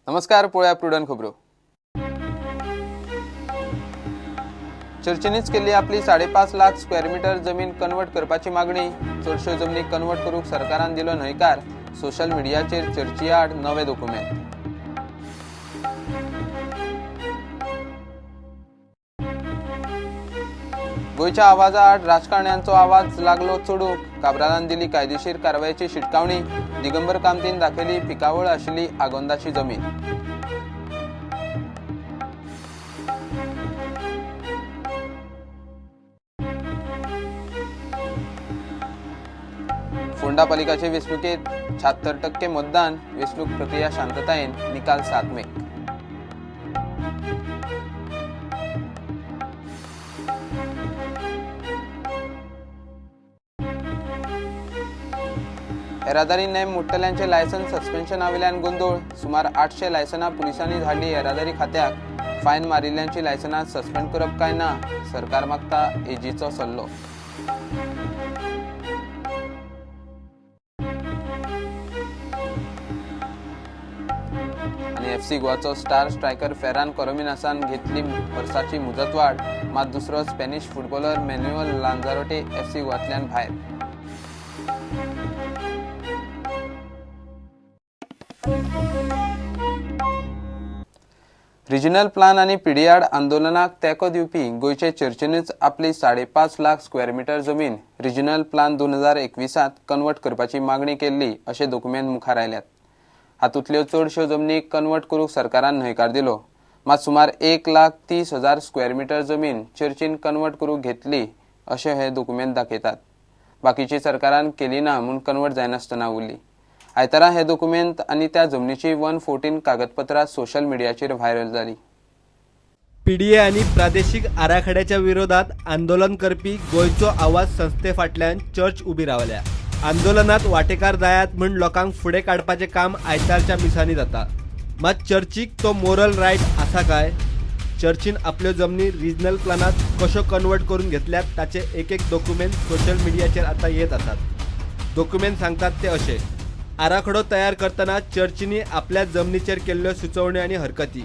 नमस्कार, पळया प्रुडंट खबरो. चर्चीनीच केल्ली आपली 5.5 लाख स्क्वेअर मीटर जमीन कन्वर्ट करपाची मागणी. चडश्यो जमनी कन्वर्ट करूंक सरकारान दिलो न्हयकार. सोशल मिडियाचेर चर्ची आड नवे डॉक्युमेंट. गोयच्या आवाजा आड राजकारण्यांचो आवाज लागलो चडूंक. काब्रालान दिली कायदेशीर कारवायेची शिटकावणी. दिगंबर कामतीन दाखयली पिकावळ आशिल्ली आगोंदाची जमीन. फोंडा पालिकाचे वेंचणुकेत 76% मतदान. वेंचणूक प्रक्रिया शांततायेन. निकाल 7 मे. येरादारी नेम मोडटल्यांचे लायसन्स सस्पेन्शना वयल्यान गोंधळ. सुमार 800 लायसनां पुलिसांनी धाडली येरादारी खात्याक. फायन मारिल्ल्यांची लायसनां सस्पेंड करप काय ना, सरकार मागता एजीचो सल्लो. आणि एफसी गोवाचो स्टार स्ट्रायकर फेरान कोरोमिनासान घेतली वर्साची मुजतवाड. मात दुसरो स्पॅनिश फुटबॉलर मॅन्युअल लांजारोटे एफसी गोवांतल्यान भायर. रिजनल प्लान आणि पीडीआर आंदोलनाक तेंको दिवपी गोयचे चर्चीनूच आपली 5.5 लाख स्क्वेअर मीटर जमीन रिजनल प्लान 2021 कन्वर्ट करपाची मागणी केल्ली अशे डॉक्युमेंट मुखार आयल्यात. हातूंतल्यो चडश्यो जमनी कन्वर्ट करूंक सरकारान न्हयकार दिलो. मात सुमार 1,30,000 स्क्वेअर मीटर जमीन चर्चीन कन्वर्ट करूंक घेतली अशें हे डॉक्युमेंट दाखयतात. बाकीची सरकारान केली ना म्हूण कन्वर्ट जायनासतना उरली. आयतारा हे डॉक्युमेंट आणि त्या जमनीची 114 कागदपत्रां सोशल मिडियाचेर व्हायरल जाली. पीडीए आणि प्रादेशीक आराखड्याच्या विरोधात आंदोलन करपी गोयचो आवाज संस्थे फाटल्यान चर्च उबी रावल्या. आंदोलनात वांटेकार जायात म्हूण लोकांक फुडें काडपाचें काम आयतारच्या मिसांनी जाता. मात चर्चीक तो मोरल रायट आसा काय? चर्चीन आपल्यो जमनी रिजनल प्लानात कश्यो कन्वर्ट करून घेतल्यात ताचे एक डॉक्युमेंट सोशल मिडियाचेर आतां येत आसात. डॉक्युमेंट सांगतात ते अशे: आराखडो तयार करतना चर्चींनी आपल्या जमनीचेर केल्ल्यो सुचोवण्यो आनी हरकती.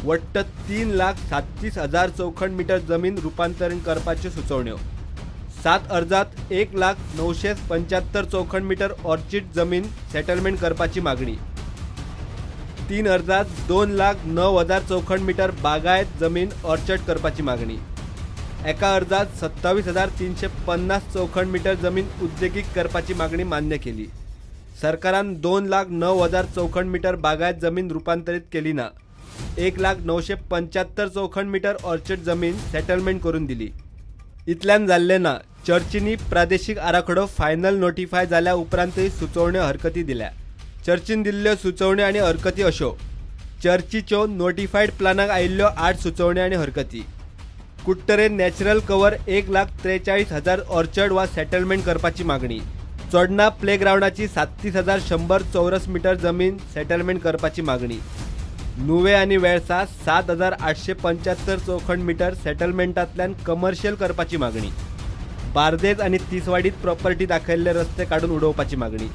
वट्ट 3,37,000 चौखंड मीटर जमीन रुपांतरीत करपाच्यो सुचोवण्यो. 7 अर्जात 1,975 चौखंड मीटर ऑर्चिड जमीन सेटलमेंट करपाची मागणी. 3 अर्जात 2,09,000 चौखंड मीटर बागायत जमीन ऑर्चर्ड करपाची मागणी. एका अर्जात 27,350 चौखंड मीटर जमीन उद्देगीक करपाची मागणी मान्य केली. सरकारान 2,09,000 चौखंड मीटर बागायत जमीन रुपांतरीत केली ना. 1,975 चौखंड मीटर ऑर्चर्ड जमीन सेटलमेंट करून दिली. इतल्यान जाल्ले ना. चर्चींनी प्रादेशीक आराखडो फायनल नोटिफाय जाल्या उपरांतय सुचोवण्यो हरकती दिल्या. चर्चीन दिल्ल्यो सुचोवण्यो आनी हरकती अश्यो: चर्चीच्यो नोटिफायड प्लानाक आयिल्ल्यो 8 सुचोवण्यो आनी हरकती. कुट्टरेन नॅचरल कवर 1,43,000 ऑर्चर्ड वा सेटलमेंट करपाची मागणी. चोडणा प्लेग्राउंडाची 37,100 चौरस मीटर जमीन सेटलमेंट करपाची मागणी. नुवे आनी वेळसा 7,875 चौखंड मीटर सेटलमेंटांतल्यान कमर्शियल करपाची मागणी. बार्देज आनी तिसवाडीत प्रॉपर्टी दाखयल्ले रस्ते काडून उडोवपाची मागणी.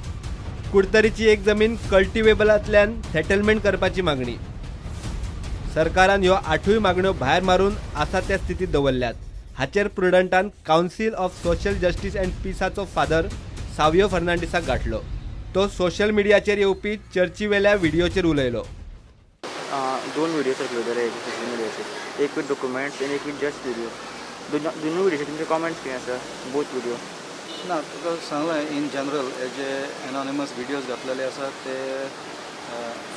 कुडतरीची एक जमीन कल्टिवेबलांतल्यान सेटलमेंट करपाची मागणी. सरकारान ह्यो 8 मागण्यो भायर मारून आसा त्या स्थितीत दवरल्यात. हाचेर प्रुडंटान council of social justice and पीसाचो फादर सावियो फर्नांडिसाक गाठलो. तो सोशल मिडियाचेर येवपी चर्ची वेल्या व्हिडिओचेर उलयलो. 2 व्हिडिओ सर्क्युलेट जाले सोशल मिडियाचेर. एक विथ डॉक्युमेंट्स आनी एक विथ जस्ट व्हिडिओ. दोनूय व्हिडिओचेर तुमचे कॉमेंट्स कितें आसा? बोथ व्हिडिओ ना, तुका सांगलें इन जनरल हे जे एनॉनिमस व्हिडियोज घातलेले आसात ते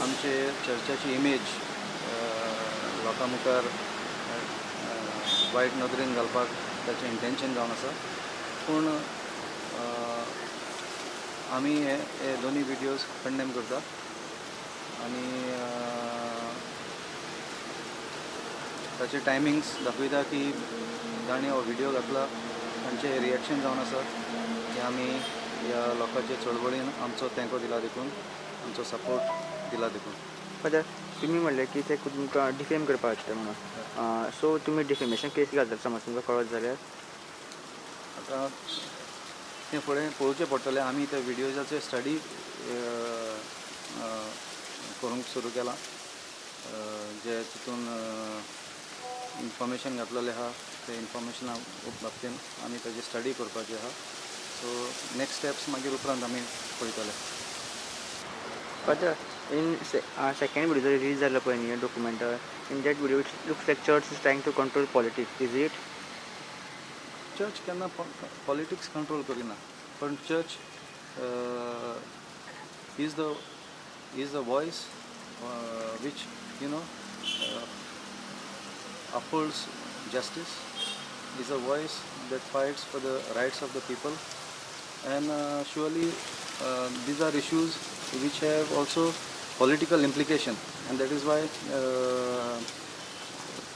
आमचे चर्चाची इमेज लोकां मुखार वायट नदरेन घालपाक ताचें इंटेंशन जावन आसा. पूण आमी हे दोनी व्हिडियोज कंडेम करता आनी ताचे टायमिंग्स दाखयता की ताणें हो व्हिडियो घातला तांचे रिएक्शन जावन आसात की आमी ह्या लोकांचे चळवळीन आमचो तेंको दिला देखून, आमचो सपोर्ट दिला देखून. फादर, तुमी म्हणलें की ते तुमकां डिफेम करपाक शकता म्हणून. सो तुमी डिफेमेशन केस घालता समज तुमकां कळत जाल्यार? आतां तें फुडें पळोवचें पडटलें. आमी त्या व्हिडियोजाचे स्टडी करूंक सुरू केलां जे तितून इन्फॉर्मेशन घातलेलें आहा ते इन्फॉर्मेशना बाबतीन आमी ताजी स्टडी करपाची आहा. सो नेक्स्ट स्टेप्स मागीर उपरांत आमी पळयतले. But in second video release झालं पळय document, in that video it looks like church is trying to control politics. Is it? Church केन्ना पॉलिटिक्स कंट्रोल करिना, पण church is the voice which upholds justice, is a voice that fights for the rights of the people, and surely these are issues which have also political implication, and that is why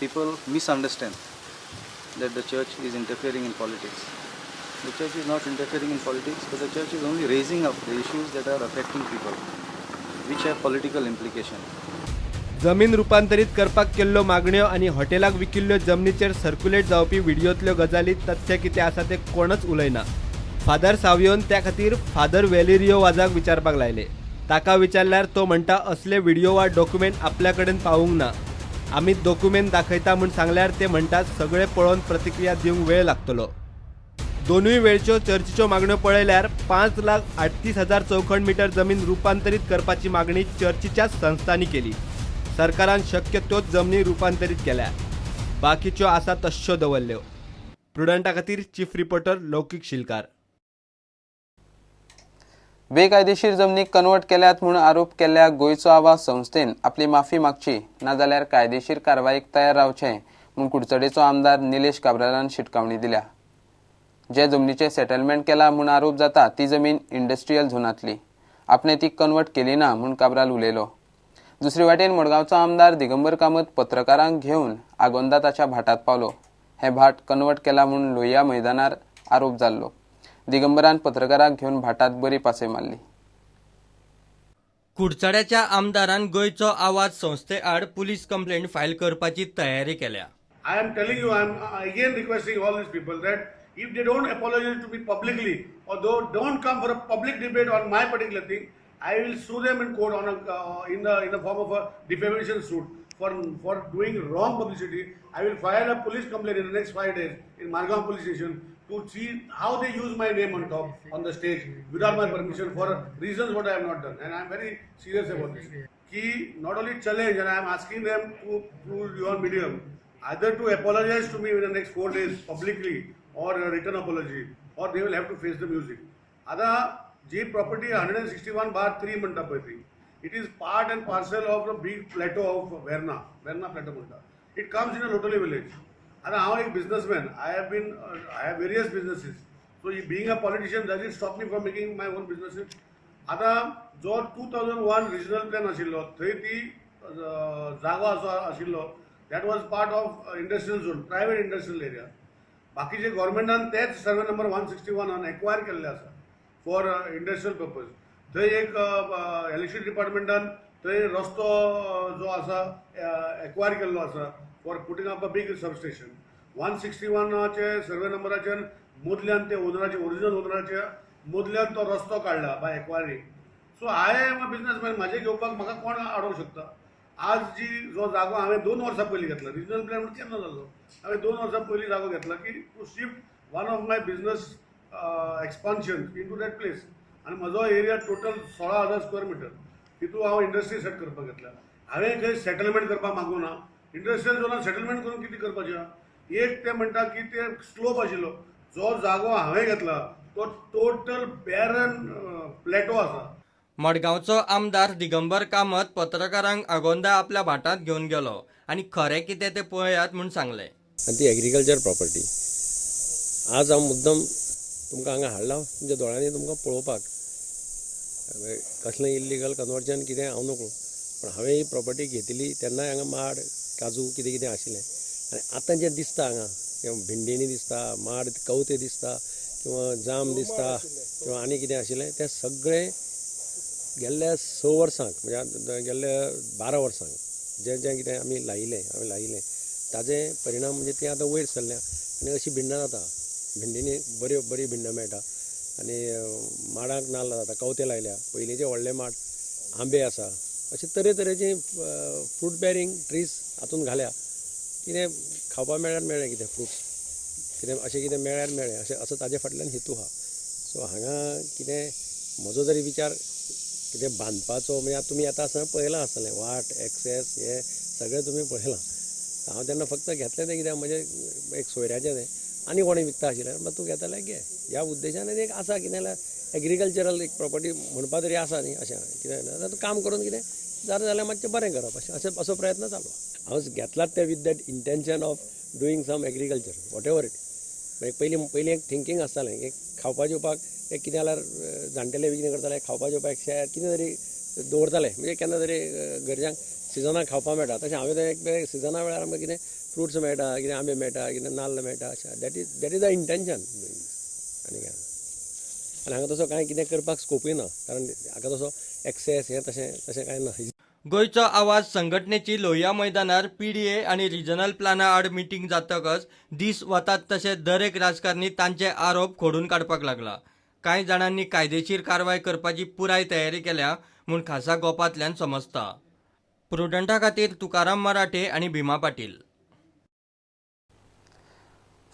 people misunderstand that the church is interfering in politics. The church is not interfering in politics, but the church is only raising up the issues that are affecting people, which have political implication. जमीन रुपांतरीत करपाक केल्ल्यो मागण्यो आनी हॉटेलाक विकिल्ल्यो जमनीचेर circulate जावपी व्हिडिओतल्यो गजाली तथ्य कितें आसा ते कोणच उलयना. फादर सावयोन त्या खातीर फादर वेलेरियो वाजाक विचारपाक लायले. ताका विचारल्यार तो म्हणटा असले व्हिडिओ वा डॉक्युमेंट आपल्या कडेन पावूंक ना. आमी डॉक्युमेंट दाखयता म्हूण सांगल्यार ते म्हणटात सगळे पळोवन प्रतिक्रिया दिवंक वेळ लागतलो. दोनूय वेळच्यो चर्चीच्यो मागण्यो पळयल्यार 5,38,000 चौखंड मिटर जमीन रुपांतरीत करपाची मागणी चर्चीच्याच संस्थांनी केली. सरकारान शक्य त्योच जमनी रुपांतरीत केल्या, बाकीच्यो आसा तश्यो दवरल्यो. प्रुडंटा खातीर चीफ रिपोर्टर लौकीक शिलकार. बेकायदेशीर जमनीक कन्वर्ट केल्यात म्हूण आरोप केल्ल्या गोंयचो आवाज संस्थेन आपली माफी मागची, नाजाल्यार कायदेशीर कारवाईक तयार रावचें म्हूण कुडचडेंचो आमदार निलेश काब्रालान शिटकावणी दिल्या. जे जमनीचें सेटलमेंट केला म्हूण आरोप जाता ती जमीन इंडस्ट्रियल झोनांतली. आपणे ती कन्वर्ट केली ना म्हूण काब्राल उलयलो. दुसरे वाटेन मडगांवचो आमदार दिगंबर कामत पत्रकारांक घेवन आगोंदा ताच्या भाटात पावलो. हे भाट कन्वर्ट केला म्हूण लोहिया मैदानार आरोप जाल्लो. दिगंबरान पत्रकारांक घेवन भाटात बरी पासय मारली. कुडचड्याच्या आमदारान गोंयचो आवाज संस्थे आड पुलीस कंप्लेंट फायल करपाची तयारी केल्या. I am telling you, I am again requesting all these people that if they don't apologize to me publicly or don't come for a public debate on my particular thing, I will sue them in court on in the form of a defamation suit for doing wrong publicity. I will file a police complaint in the next 5 days in Margam police station to see how they use my name on top on the stage without my permission for reasons what I have not done, and I am very serious about this. Ki not only challenge, and I am asking them to through your medium either to apologize to me in the next 4 days publicly or a written apology, or they will have to face the music. Ada G property 161/3 म्हणटा पळय ती, it is part and parcel of the big plateau of Verna plateau म्हणटा. It comes in a Lotoli village. Ada हांव एक businessman. I have various businesses. So being a politician does it stop me from making my own businesses? Ada जो 2001 regional plan आशिल्लो थंय ती जागो आशिल्लो, that was part of industrial zone, private industrial area. बाकीचे गव्हर्मेंटान तेच सर्वे नंबर 161 एक्वायर केल्ले आसा फॉर इंडस्ट्रियल पर्पज. थंय एक इलेक्ट्रिसिटी डिपार्टमेंटान थंय रस्तो जो आसा एक्वायर केल्लो आसा for putting up a big substation. 161चे सर्वे नंबराचेर मदल्यान ते ओनराचे ओरिजिनल ओनराच्या मदल्यान तो रस्तो काडला by acquiring. So I am a businessman, म्हाजे घेवपाक म्हाका कोण आडोवंक शकता? आज जो जागो हांवें 2 वर्सां पयलीं घेतला, रिजनल प्लॅन केन्ना जालो, हांवें 2 वर्सां पयलीं जागो घेतला की to shift one of my business expansion into that place. आनी म्हजो एरिया टोटल 16,000 स्क्वेअर मिटर. तितून हांव इंडस्ट्री सेट करपाक घेतला. हांवें खंय सेटलमेंट करपाक मागूं ना. इंडस्ट्रियल झोनान सेटलमेंट करून कितें करपाचें? एक ते म्हणटा की ते स्लोप आशिल्लो. जो जागो हांवें घेतला तो टोटल बॅरन प्लॅटो आसा. मडगांवचो आमदार दिगंबर कामत पत्रकारांक आगोंदा आपल्या भाटात घेवन गेलो आनी खरें कितें तें पळयात म्हूण सांगलें. आनी ती एग्रीकल्चर प्रॉपर्टी आज हांव मुद्दम तुमकां हांगा हाडला तुमच्या दोळ्यांनी तुमकां पळोवपाक. कसलें इल्लिगल कन्वर्जन कितें हांव नकळो, पण हांवें ही प्रॉपर्टी घेतली तेन्नाय हांगा माड काजू कितें कितें आशिल्लें. आनी आतां जें दिसता हांगा किंवा भिंडेनी दिसता, माड कवते दिसता, किंवा जाम दिसता, किंवा आनी कितें आशिल्लें तें सगळें गेल्ल्या 6 वर्सांक म्हणजे गेल्ल्या 12 वर्सांक जें जें कितें हांवें लायिल्लें ताजे परिणाम म्हणजे तें आतां वयर सरल्या आनी अशी भिंडां जाता. भिंडीनी बरी भिंडां मेळटा आनी माडाक नाल्ल जाता, कवते लायल्या. पयलींचे व्हडले माड आंबे आसा, अशे तरेतरेचे फ्रूट बेरिंग ट्रीज हातून घाल्या कितें खावपा मेळ्ळें कितें फ्रुट्स कितें अशें कितें मेळ्ळ्यार मेळ्ळें अशें असो ताजे फाटल्यान हेतू आहा. सो हांगा कितें म्हजो जरी विचार कितें बांदपाचो म्हणजे तुमी येता आसतना पळयलां आसतलें वाट एक्सेस हे सगळें तुमी पळयलां. हांव तेन्ना फक्त घेतलें तें कित्याक म्हजें एक सोयऱ्याचें तें आनी कोणें विकता आशिल्लें तूं घेता जाल्यार घे ह्या उद्देशान एक आसा कितें जाल्यार एग्रीकल्चरल एक प्रॉपर्टी म्हणपा तरी आसा न्ही अशें कितें काम करून कितें जालें जाल्यार मातशें बरें करप अशें असो प्रयत्न चालू. हांव घेतलात ते with that intention of doing some agriculture whatever it. पयलीं एक थिंकींग आसतालें एक खावपा जेवपाक एक कितें जाल्यार जाणटेले बी कितें करताले खावपा जेवपाक शेत कितें तरी दवरताले म्हणजे केन्ना तरी घरच्यांक सिजनाक खावपाक मेळटा तशें हांवें एक सिजना वेळार आमकां कितें फ्रुट्स मेळटा कितें आंबे मेळटा कितें नाल्ल मेळटा अशें दॅट इज द इंटेंशन आनी काय आनी हांगा तसो कांय कितें करपाक स्कोपूय ना कारण हाका तसो एक्सेस हें तशें कांय ना. गोयचो आवाज संघटनेची लोहिया मैदानार पीडीए आणि रिजनल प्लाना आड मिटींग जातकच दीस वतात तशे दर एक राजकारणी तांचे आरोप खोडून काडपाक लागला. कांय जाणांनी कायदेशीर कारवाय करपाची पुराय तयारी केल्या म्हूण खासा गोपांतल्यान समजता. प्रुडंटा खातीर तुकाराम मराठे आनी भीमा पाटील.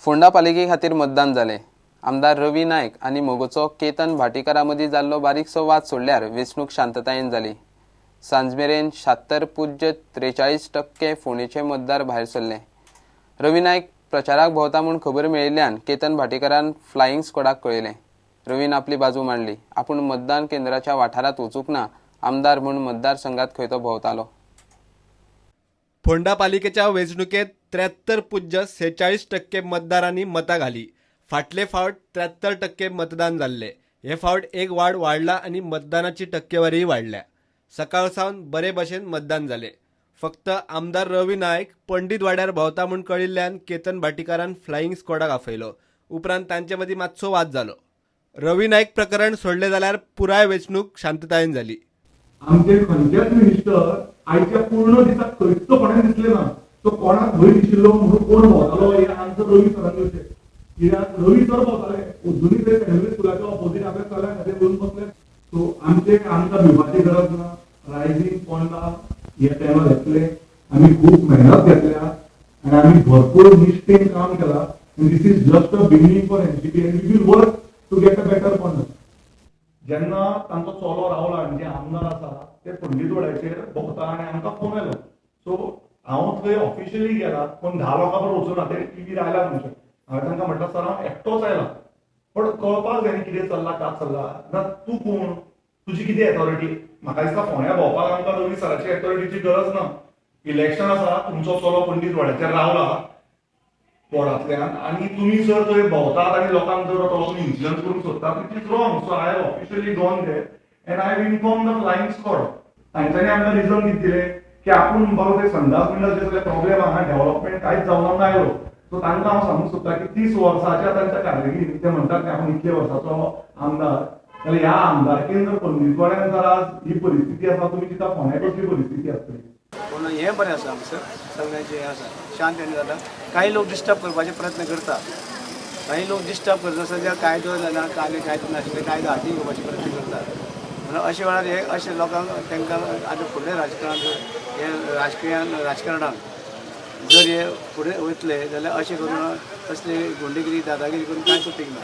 फोंडा पालिके खातीर मतदान जालें. आमदार रवी नायक आनी मोगोचो केतन भाटीकारा मदीं जाल्लो बारीकसो वाद सोडल्यार वेंचणूक शांततायेन जाली. सांजमेरेन 76.43% फोंडेचे मतदार भायर सरले. रवी नायक प्रचाराक भोंवता म्हूण खबर मेळिल्ल्यान केतन भाटीकारान फ्लायिंग स्क्वॉडाक कळयलें. रवीन आपली बाजू मांडली. आपूण मतदान केंद्राच्या वाठारांत वचूंक ना, आमदार म्हूण मतदारसंघात खंय तो भोंवतालो. फोंडा पालिकेच्या वेंचणुकेत 73.46% मतदारांनी मतां घाली. फाटले फावट 73% मतदान जाल्ले. हे फावट एक वाड वाडला आनी मतदानाची टक्केवारीय वाडल्या. सकाळ सावन बरे भशेन मतदान जालें. फक्त आमदार रवी नायक पंडीत वाड्यार भोंवता म्हूण कळिल्ल्यान केतन भाटीकारान फ्लायिंग स्क्वॉडाक आपयलो. उपरांत तांचे मदीं मातसो वाद जालो. रवी नायक प्रकरण सोडले जाल्यार पुराय वेंचणूक शांततायेन जाली. आमचे खंयचेच मिनिस्टर आयच्या पूर्ण दिसाक खंयच कोणाक दिसले ना तो कोणाक भंय दिशिल्लो म्हणून कोण भोंवतालो हे आन्सर रवी सरान दिवचें. कित्याक रवी सर भोंवताले अजुनूय ते सेंट्रल स्कुलाचे ऑपोजीट अभ्यासकारांक खातीर घेवन बसले. सो आमकां भिवपाची गरज ना. रायझींग फोंडा हे पॅनल घेतले आमी खूब मेहनत घेतल्या आनी आमी भरपूर निश्ठेन काम केलां. This is just a beginning for NCP and we will work to get a better Ponda. जेन्ना तांचो चलो राहुल जे आमदार आसा ते पंडीतवाड्याचेर भोंवता आनी आमकां फोन आयलो. सो हांव थंय ऑफिशियली गेला पण 10 लोकां बरोबर वचून ना ते टीव्हीर आयला तुमचे. हांवें तांकां म्हटलं सर हांव एकटोच आयला पण कळपाक जाय कितें चल्ला काय चल्ला ना तूं कोण तुजी कितें एथॉरिटी. म्हाका दिसता फोंड्या भोंवपाक आमकां रवी सराची एथॉरिटीची गरज ना. इलेक्शन आसा तुमचो चलो पंडीतवाड्याचेर रावला बोर्डांतल्यान आनी तुमी जर थंय भोंवतात आनी लोकांक जर तो इन्फ्लुअन्स करूंक सोदतात it is wrong. So I have officially gone there and I have inform the flying squad. तांच्यांनी आमकां रिजन कितें दिलें की आपूण बाबा ते संडास बिंडास जे सगळे प्रॉब्लेम आहा डेव्हलपमेंट कांयच जावना नायलो. सो तांकां हांव सांगूंक सोदतां की 30 वर्साच्या तांच्या कारकिर्दीत ते म्हणटात की आपूण इतले वर्साचो आमदार जाल्यार ह्या आमदारकेन जर पंडीतवाड्यान जर आज ही परिस्थिती आसा तुमी चिंता फोंड्या कसली परिस्थिती आसतली. पूण हें बरें आसा हांगसर सगळ्यांचें हें आसा शांततेन जाता. काही लोक डिस्टर्ब करपाचे प्रयत्न करतात. काही लोक डिस्टर्ब करता सद्या कायदो जायना कायदो नाशिल्ले कायदो हातीन घेवपाचे प्रयत्न करतात. म्हणून अशे वेळार हे अशे लोकांक तांकां आतां फुडले राजकारणांत हे राजकारणाक जर हे फुडें वयतले जाल्यार अशें करून कसले गुंडेगिरी दादागिरी करून कांयच उपेग ना.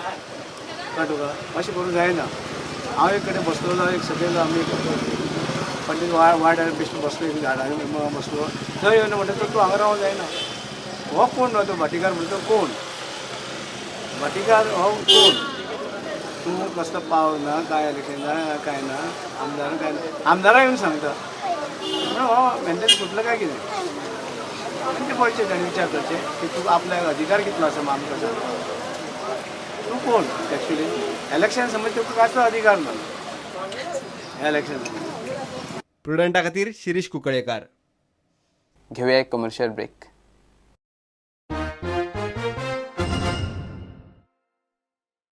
कळ्ळें तुका अशें करूंक जायना. हांव एक कडेन बसलोलो एक सगळे आमी पंडीत वाड्यार बेश्टो बसलो एक झाडांनी बसलो थंय येवन म्हणटा तूं हांगा रावंक जायना. हो कोण न्हू तो भाटीकार म्हणटा तो कोण भाटीकार हो कोण तूं कसलो पाव ना काय इलेक्शन ना काय ना आमदार काय ना आमदाराक येवन सांगता म्हणून हो मेंटली फुटलं काय कितें. ते पळयचें ताणें विचार करचें की तूं आपल्याक अधिकार कितलो आसा आमकां सांग. तूं कोण एक्चुली इलेक्शन समज तुका कांयच अधिकार ना इलेक्शन. प्रुडंटा खातीर शिरीष कुंकळेकार. घेऊया एक कमर्शियल ब्रेक.